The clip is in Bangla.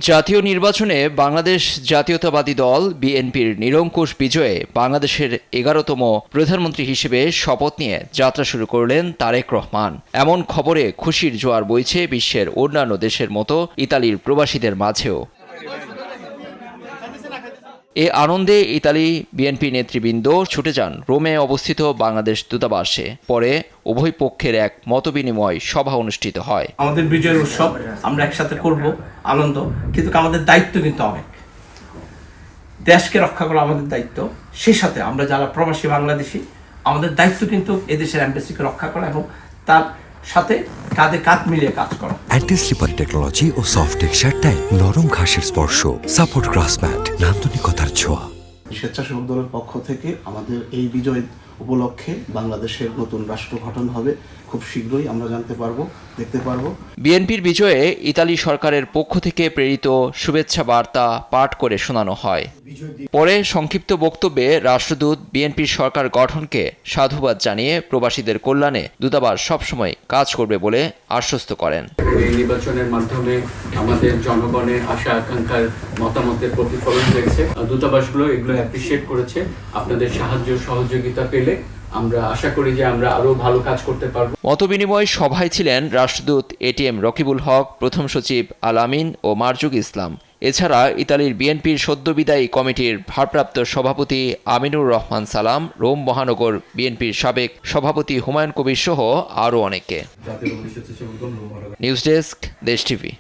জাতীয় নির্বাচনে বাংলাদেশ জাতীয়তাবাদী দল বিএনপির নিরঙ্কুশ বিজয়ে বাংলাদেশের 11তম প্রধানমন্ত্রী হিসেবে শপথ নিয়ে যাত্রা শুরু করলেন তারেক রহমান। এমন খবরে খুশির জোয়ার বইছে বিশ্বের অন্যান্য দেশের মতো ইতালির প্রবাসীদের মাঝেও। এ আনন্দে ইতালি বিএনপি নেতৃবৃন্দ ছুটে যান রোমে অবস্থিত বাংলাদেশ দূতাবাসে। পরে উভয় পক্ষের এক মতবিনিময় সভা অনুষ্ঠিত হয়। আমাদের বিজয়ের উৎসব আমরা একসাথে করব, আনন্দ, কিন্তু আমাদের দায়িত্ব কিন্তু অনেক। দেশকে রক্ষা করা আমাদের দায়িত্ব, সেই সাথে আমরা যারা প্রবাসী বাংলাদেশি আমাদের দায়িত্ব কিন্তু এদেশের এমবাসিকে রক্ষা করা এবং তার সাথে কাঁধে কাঁধ মিলিয়ে কাজ করা। অ্যান্টি স্লিপার টেকনোলজি ও সফট টেক্সচার টাইল, নরম ঘাসের স্পর্শ, সাপোর্ট গ্রাস ম্যাট, নান্দনিকতার ছোঁয়া। স্বেচ্ছাসেবক দলের পক্ষ থেকে আমাদের এই বিজয় উপলক্ষে বাংলাদেশের নতুন রাষ্ট্র গঠন হবে, খুব শীঘ্রই আমরা দেখতে পারবো। বিএনপির বিজয়ে ইতালি সরকারের পক্ষ থেকে প্রেরিত শুভেচ্ছা বার্তা পাঠ করে শোনানো হয়। পরে সংক্ষিপ্ত বক্তব্যে রাষ্ট্রদূত বিএনপির সরকার গঠনকে সাধুবাদ জানিয়ে প্রবাসীদের কল্যাণে দূতাবাস সবসময় কাজ করবে বলে আশ্বস্ত করেন। এই নির্বাচনের মাধ্যমে আমাদের জনগণের আশা আকাঙ্ক্ষার মতামতের প্রতিফলন হয়েছে। দূতাবাসগুলো এগুলো অ্যাপ্রিশিয়েট করেছে। আপনাদের সাহায্য সহযোগিতা পেলে আমরা আশা করি যে আমরা আরো ভালো কাজ করতে পারবো। মতবিনিময় সভায় ছিলেন রাষ্ট্রদূত এটিএম রকিবুল হক, প্রথম সচিব আল আমিন ও মারজুক ইসলাম। এছাড়া ইতালির বিএনপির সদ্যবিদায়ী কমিটির ভারপ্রাপ্ত সভাপতি আমিনুর রহমান সালাম, রোম মহানগর বিএনপির সাবেক সভাপতি হুমায়ুন কবির সহ আরও অনেকে। নিউজ ডেস্ক, দেশ টিভি।